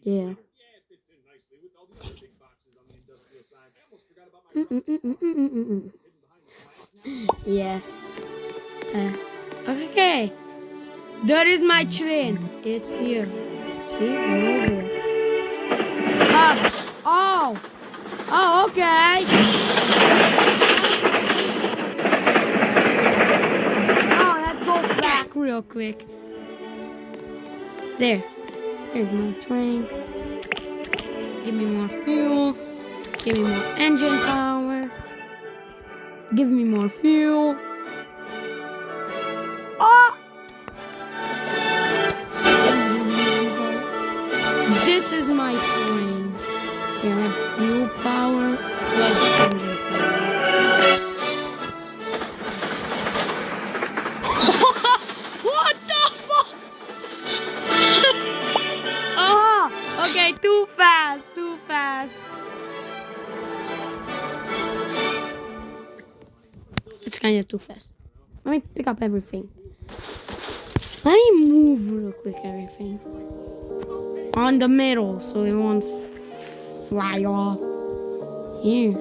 Yeah. Yes. Uh, okay. There is my train. It's here. See? Over. Ah. Oh. Oh, okay. Oh, let's go back real quick. There. There's my train. Give me more fuel. Give me more engine power. Give me more fuel. Oh! This is my train. There is fuel power plus engine power. What the fuck? Oh, okay, too fast, too fast. It's kind of too fast. Let me pick up everything. Let me move real quick everything. On the middle so it won't fly off. Here.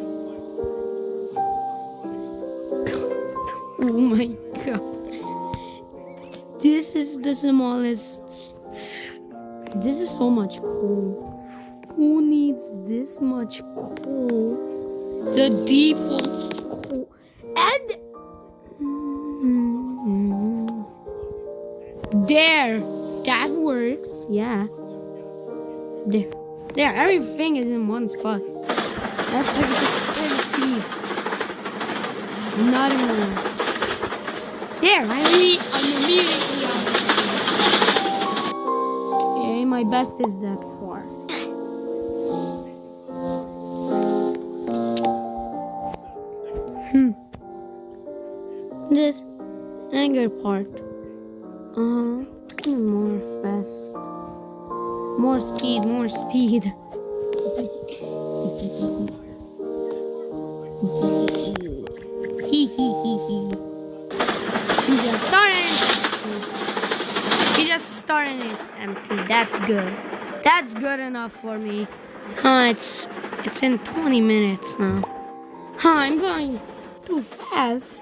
Oh my god. This is the smallest. This is so much coal. Who needs this much coal? The default coal. And there. That works. Yeah. There. There. Everything is in one spot. That's the speed. Not anymore. There. I'm immediately out. Okay, my best is that far. This anger part. More fast. More speed, more speed. He just started. He just started and it's empty. That's good. That's good enough for me. It's in 20 minutes now. I'm going too fast.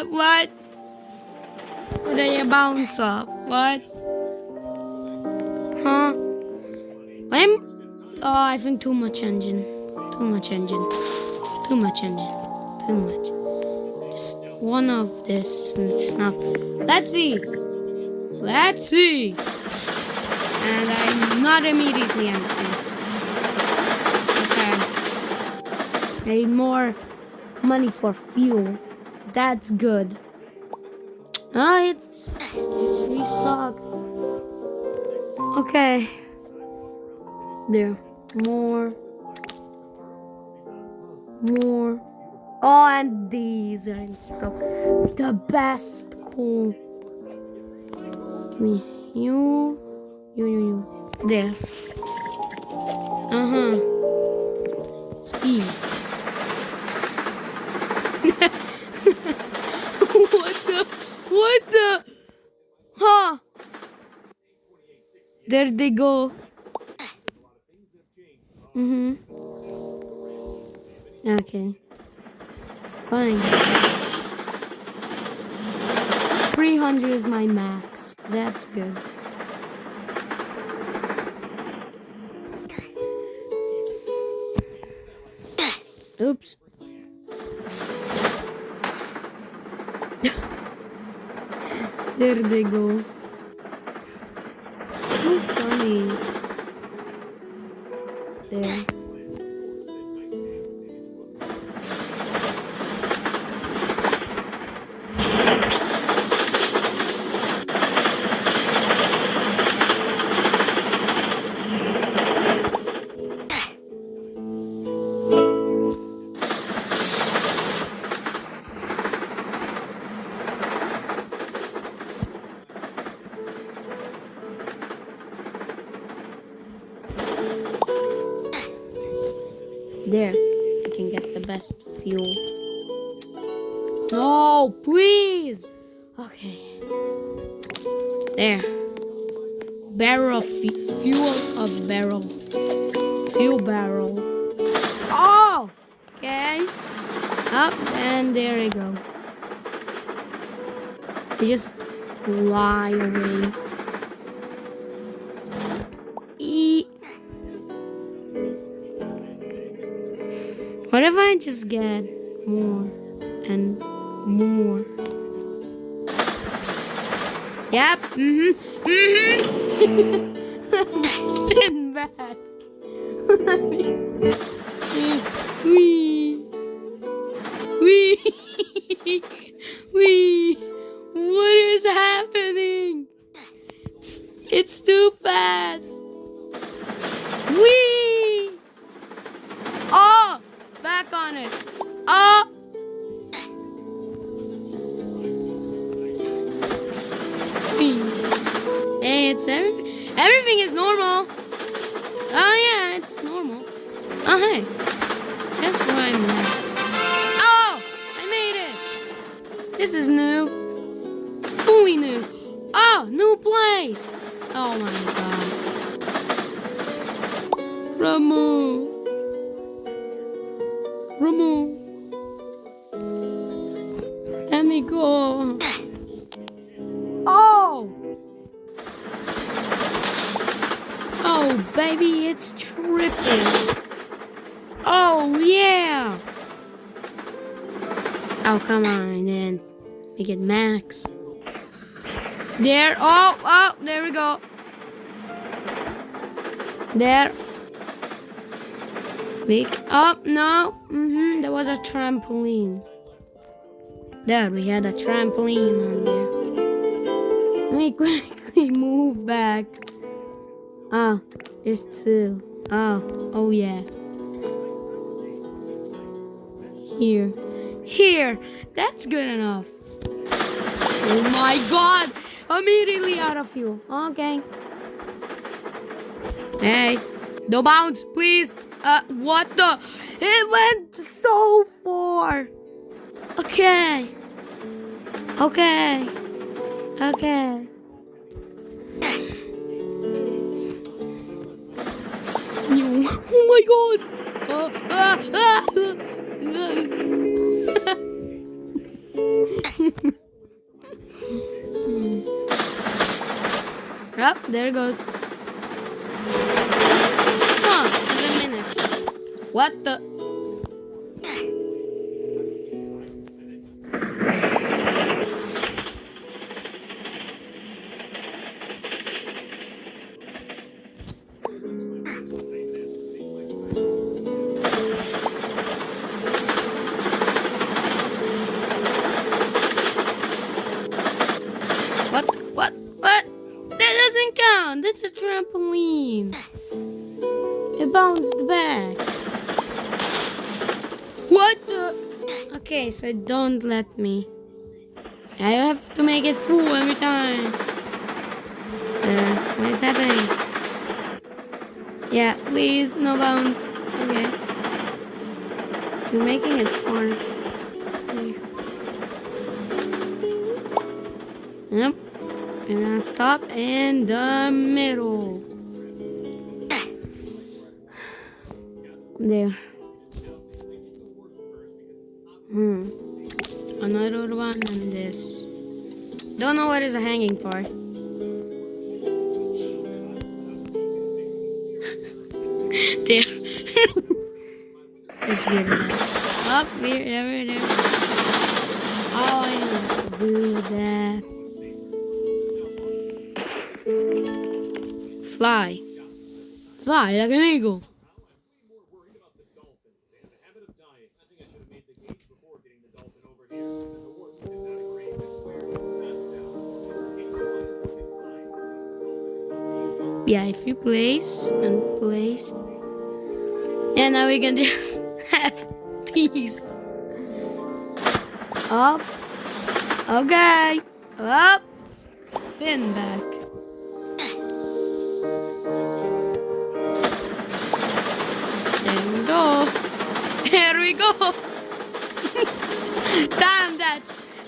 What? Did you bounce up? What? Huh? I think too much engine. Too much engine. Too much engine. Too much. Just one of this and it's enough. Let's see. Let's see. And I'm not immediately empty. Okay. I need more money for fuel. That's good. It's restocked. Okay. There. More. Oh, and these are in stock. The best cool. Give me you. There. Speed. What the? Huh? There they go. Okay. Fine. 300 is my max. That's good. Oops. There they go. Too funny. There. There, I can get the best fuel. No, please. Okay. There. barrel of fuel of barrel. Fuel barrel. Oh! Okay. Up and there we go. They just fly away. What if I just get more and more? Yep. Spin back. Wee. What is happening? It's too fast. Wee. Oh, back on it. Oh. Hey, it's everything is normal. Oh yeah, it's normal. Oh hey, that's why I'm there. Oh, I made it. This is new, fully new. Oh, new place. Oh my god. Remove. Let me go. Oh. Oh, baby, it's triple. Oh, yeah. Oh, come on, then. Make it max. There. Oh, there we go. There. Wake up. No. There was a trampoline. There, we had a trampoline on there. Let me quickly move back. Oh, there's two. Oh yeah. Here. That's good enough. Oh my god! Immediately out of fuel. Okay. Hey, no bounce, please. What the? It went so far. Okay. Oh my god! Yep, there it goes. 7 minutes. What the? What? That doesn't count. That's a trampoline. It bounced back. What the? Okay, so don't let me. I have to make it full every time. What is happening? Yeah, please, no bounce. Okay. You're making it fun. Yep. And then stop in the middle. There. Another one and this. Don't know what is a hanging part. There. Let's get it up. There. Oh, I have to do that. Fly like an eagle. Yeah, if you place and place. Yeah, now we can just have peace. Up. Okay. Up. Spin back. There we go.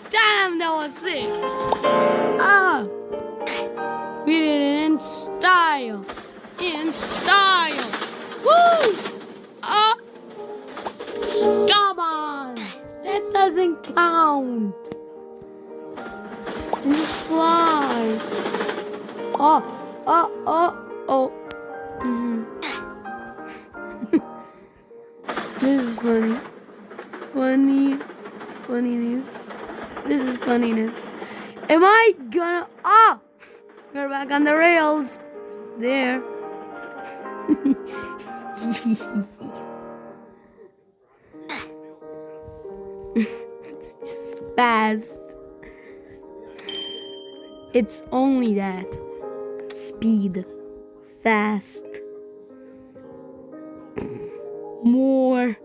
Damn, that was sick. We didn't In style. In style. Woo! Come on. That doesn't count. And just fly. Oh. This is funny. Funniness. This is funniness. Am I gonna... We're back on the rails. There. It's just fast. It's only that. Speed. Fast. More.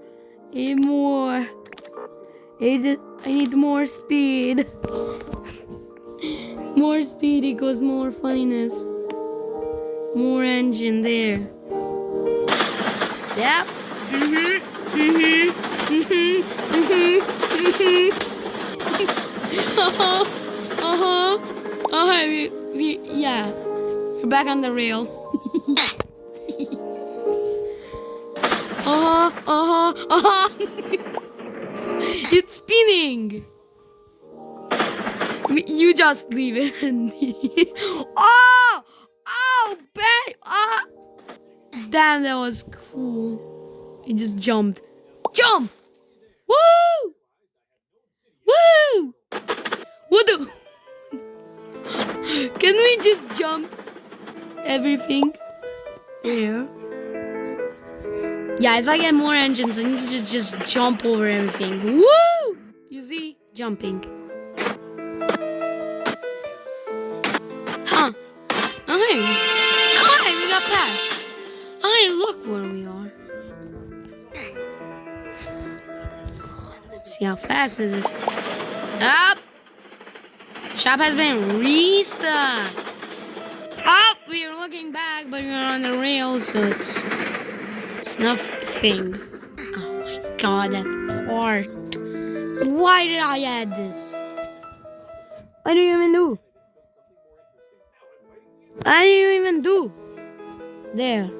More. I need more speed. More speed equals more funniness. More engine there. Yep. Yeah. We're back on the rail. It's spinning. You just leave it. Babe. Damn, that was cool. He just jumped. Jump! Woo! Woo! What the? Can we just jump everything? There. Yeah, if I get more engines, I need to just jump over everything. Woo! You see? Jumping. Huh. Okay, we got past. Look where we are. Let's see how fast is this. Up! Shop has been restarted. Up! We are looking back, but we're on the rails, so it's nothing. Oh my god, that part. Why did I add this? What do you even do? I didn't even do. There.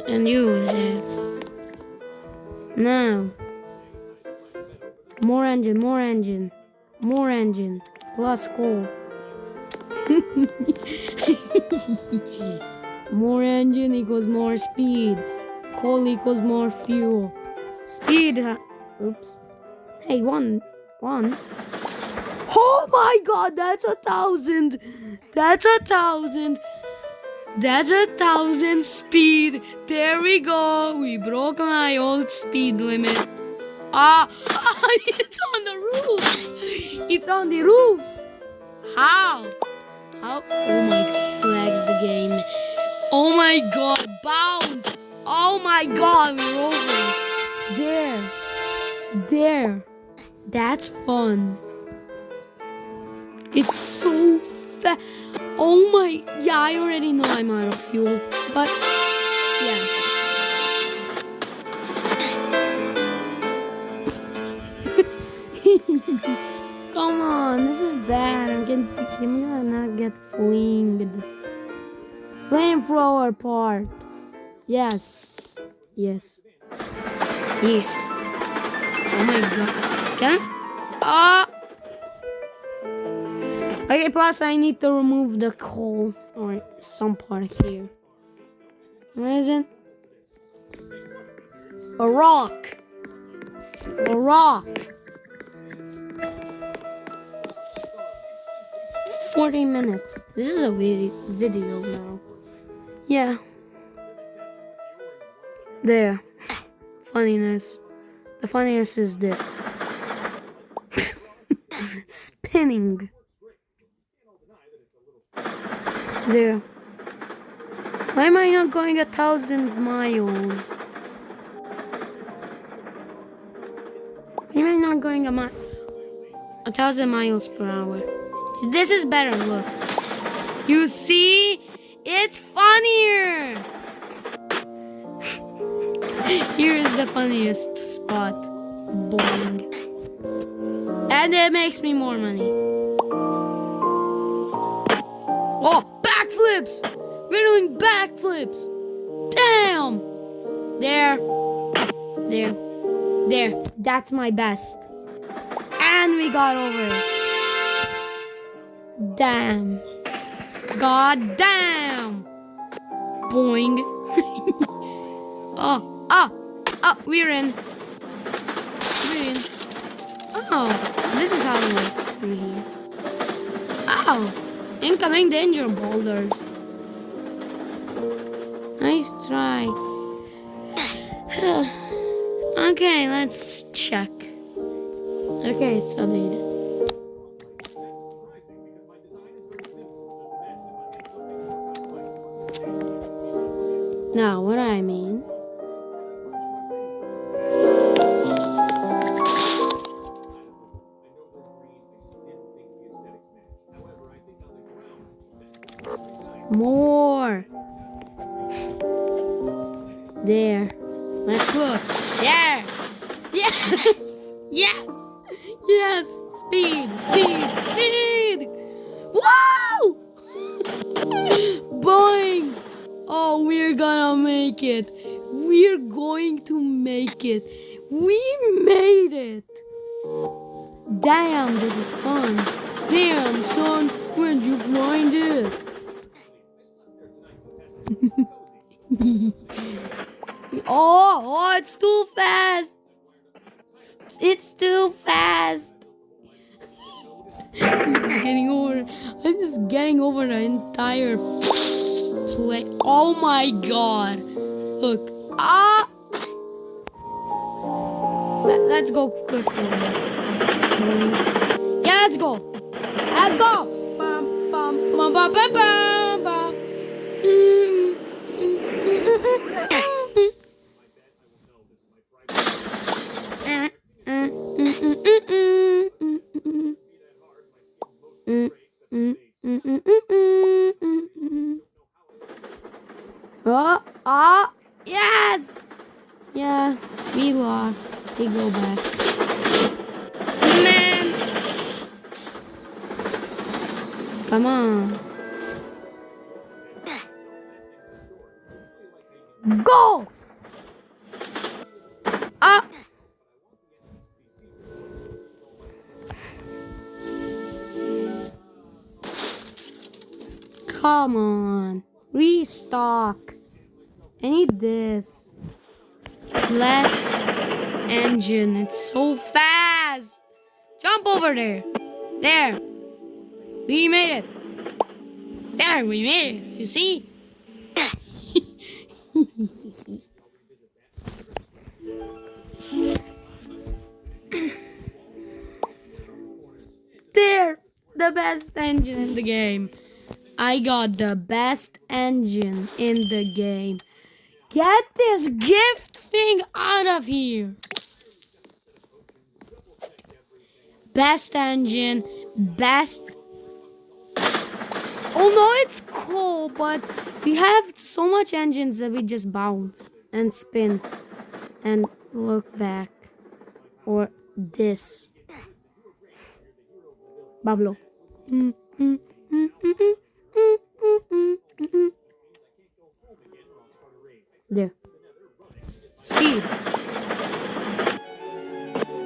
And you there. Now. More engine. Let's go. More engine equals more speed. Coal equals more fuel. Speed. Oops. Hey, one. Oh my god, that's 1,000. That's 1,000. That's 1,000 speed. There we go. We broke my old speed limit. It's on the roof. It's on the roof. How? Oh my god, lags the game. Oh my god, bounce. Oh my god, we're over. There. That's fun. It's so fast. Oh my, yeah, I already know I'm out of fuel, but yeah. Come on, this is bad. I'm gonna not get flinged. Flamethrower part. Yes. Oh my god. Can I? Okay, plus I need to remove the coal or some part here. What is it? A rock. 40 minutes. This is a video now. Yeah. There. Funniness. The funniest is this. Spinning. There. Why am I not going 1,000 miles? Why am I not going 1,000 miles per hour? This is better, look. You see? It's funnier! Here is the funniest spot. Boing. And it makes me more money. Oh, backflip! backflips! We're doing backflips! Damn! There. That's my best. And we got over it. Damn. God damn. Boing. We're in. Oh, so this is how it works in here. Oh, incoming danger boulders. Nice try. Okay, let's check. Okay, it's updated. Now, what I mean. More. There. Let's look. There. Yes. Yes. Speed. Wow. Boing. Oh, we're gonna make it. We're going to make it. We made it. Damn, this is fun. Damn, son, where'd you find this? Oh, it's too fast. It's too fast. I'm just getting over the entire play. Oh my god. Look. Let's go quickly. Yeah, let's go. Bum, bum, bum, bum, bum, bum, bum. Yes! Yeah, we lost. We go back. Man! Come on. Go! Come on. Restock. I need this. Left engine. It's so fast. Jump over there. There. We made it. There, we made it. You see? There. The best engine in the game. I got the best engine in the game. Get this gift thing out of here. Best engine, best. Oh no, it's cool, but we have so much engines that we just bounce and spin and look back. Or this. Pablo. There. Speed.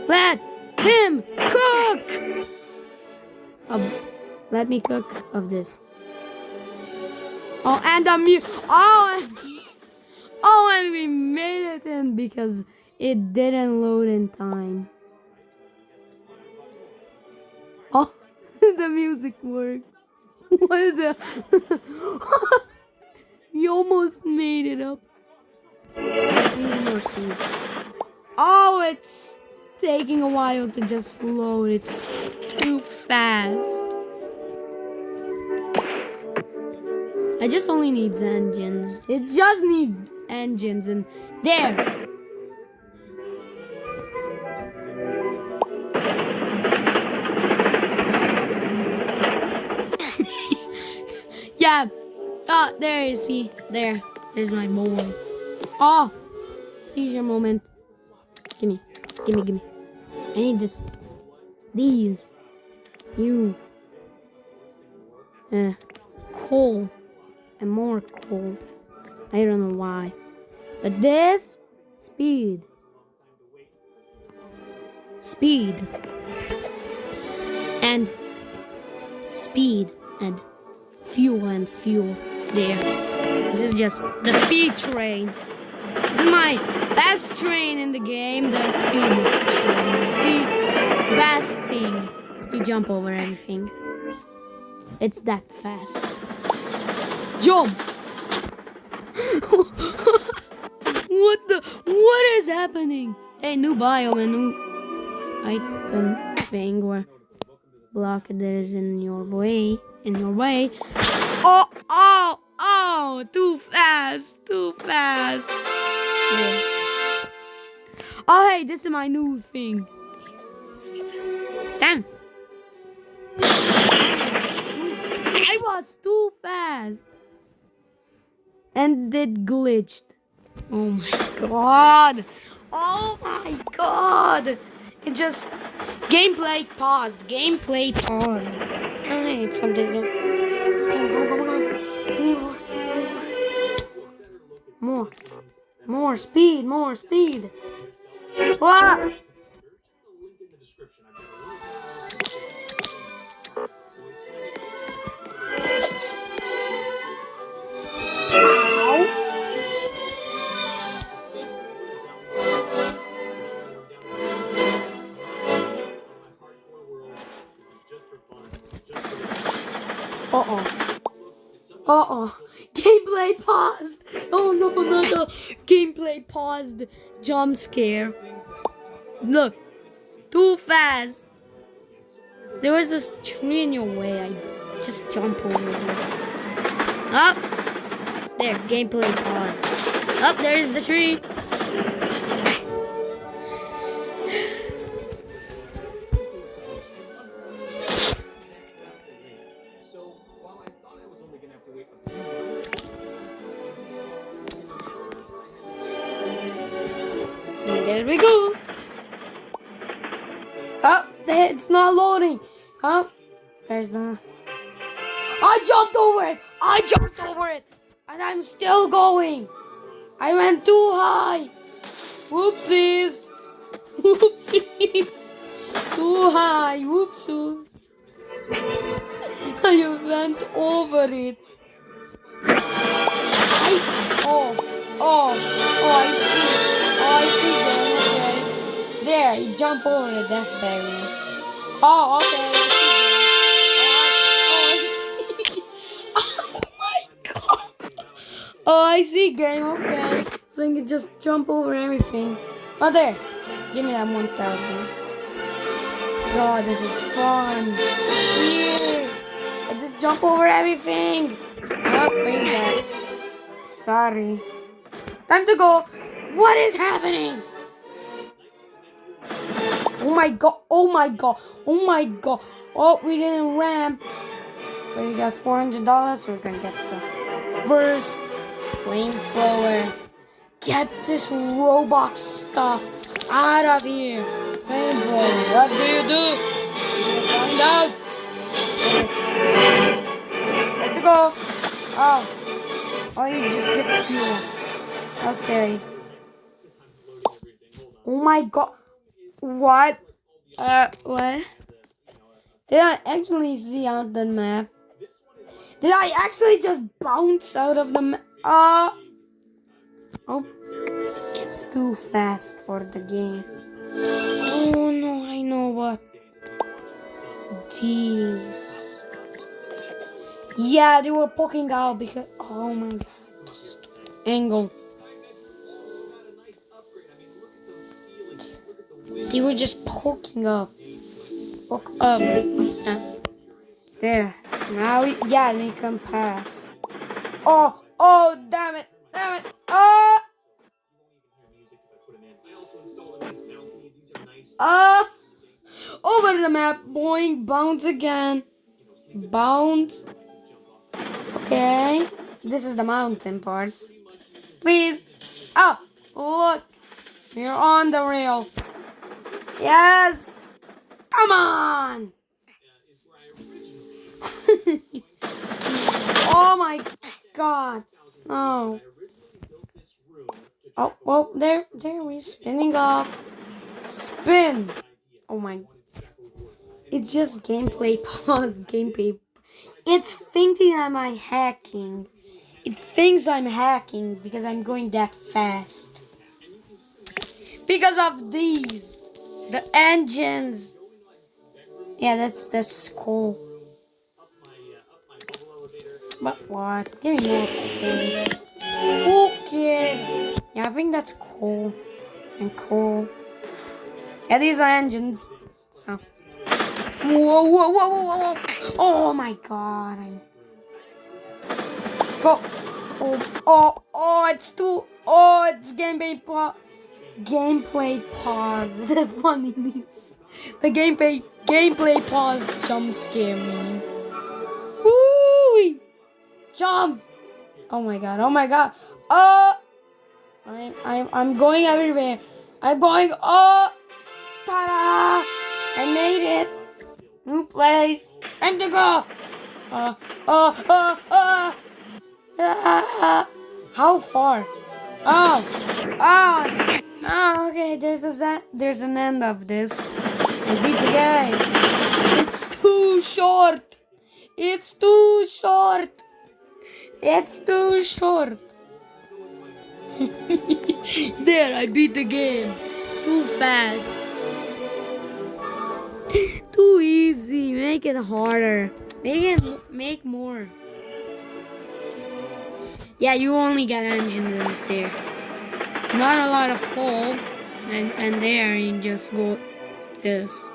Let him cook. Let me cook of this. Oh, and the and we made it in because it didn't load in time. Oh, the music worked. What is that? You almost made it up. Oh, it's taking a while to just load. It's too fast. I just only need engines. It just needs engines and there. Yeah. Oh, there you see. There's my boy. Oh, seizure moment. Gimme. I need this. These. You. Coal. and more cold. I don't know why. But this speed. Speed. And speed and fuel there. This is just the speed train. This is my best train in the game, the speed train. See? Best thing. You jump over everything. It's that fast. Jump! What is happening? Hey, new biome, a new item thing where block that is in your way. Oh, too fast. Yeah. Oh, hey, this is my new thing. Damn. I was too fast. And it glitched. Oh my god. It just... Gameplay paused. Oh, hey, it's something new. Come on. More speed. What? Uh-oh. Gameplay paused. Oh no, no. Gameplay paused. Jump scare. Look. Too fast. There was this tree in your way. I just jump over it. Up. There. Gameplay paused. Up. There's the tree. There we go. Oh, it's not loading. Oh, there's the... I jumped over it. And I'm still going. I went too high. Whoopsies. Too high. Whoopsies. I went over it. I see them, okay. There, you jump over the death barrier. Oh, okay, I see. Oh, I see game, okay. So you can just jump over everything. Oh, there. Give me that 1,000. God, this is fun. Yeah. I just jump over everything. Oh, bring that. Sorry. Time to go. What is happening? Oh my god. Oh, we didn't ramp. But we got $400, so we're gonna get the first flamethrower. Get this Roblox stuff out of here. Flamethrower. What do you do? We'll find out. Yes. Let me go. Oh, you just get fuel. Okay. Oh my god. What? What? Did I actually see out the map? Did I actually just bounce out of the map? Oh, it's too fast for the game. Oh no, I know what. These. Yeah, they were poking out because... Oh my god. Angle. They were just poking up. Poke up. There. Now, they can pass. Oh, damn it. Over the map. Boing. Bounce again. Bounce. Okay. This is the mountain part. Please. Oh, look. You're on the rail. Yes. Come on. Oh my. god. Oh. Oh, well, there we're spinning off. Spin. Oh my. It's just gameplay pause, gameplay. It's thinking I'm hacking. It thinks I'm hacking because I'm going that fast. Because of these. The engines. Yeah, that's cool. But what? Give me more cool. Who cares? Yeah, I think that's cool. And cool. Yeah, these are engines. So. Whoa, whoa, whoa, whoa, whoa. Oh my god. Go. Oh, it's too. Oh, it's gameplay pause. Funniness. The gameplay pause jump scare me. Woo! Jump! Oh my god! Oh my god! Oh! I'm going everywhere. I'm going. Oh! Ta-da! I made it. New place. Time to go. How far? Oh, okay, there's an end of this. I beat the game. It's too short. It's too short. It's too short. There, I beat the game. Too fast. Too easy. Make it harder. Make more. Yeah, you only got engines right there. Not a lot of coal. And there you just go this.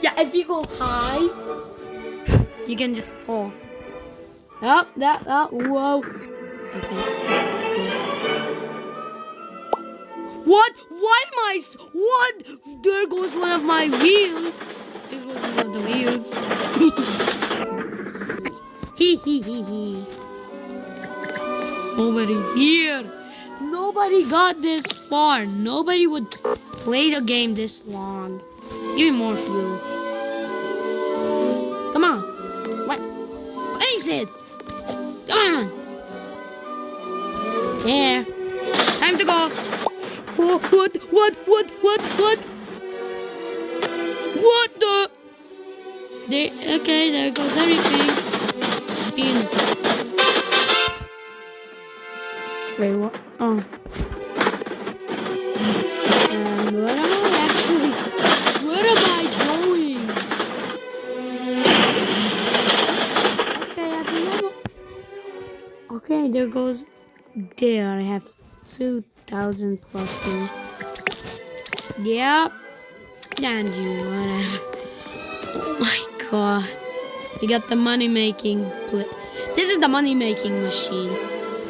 Yeah, if you go high, you can just fall. Up, whoa. Okay. What? Why am I? What? There goes one of my wheels. There goes one of the wheels. Hee. Nobody's here. Nobody got this far. Nobody would play the game this long. Give me more fuel. Come on. What? Place it. Come on. There. Time to go. Oh, what? What the? There goes everything. Spin. Wait, what? Oh. What am I doing? Okay, there goes. There, I have 2,000 plus here. Yep. And you, whatever. Oh my god. You got the money making. This is the money making machine.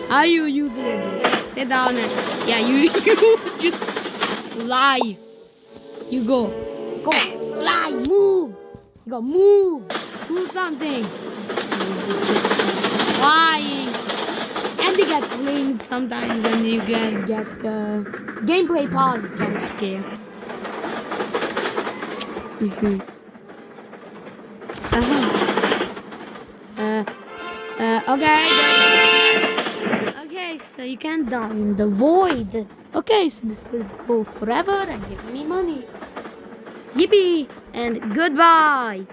How you use it? Sit down and yeah, you just fly. You go, fly, move. You go, move something. Just flying, and you get flinged sometimes, and you get gameplay pause jump scare. Okay, so you can't die in the void. Okay, so this could go forever and give me money. Yippee and goodbye.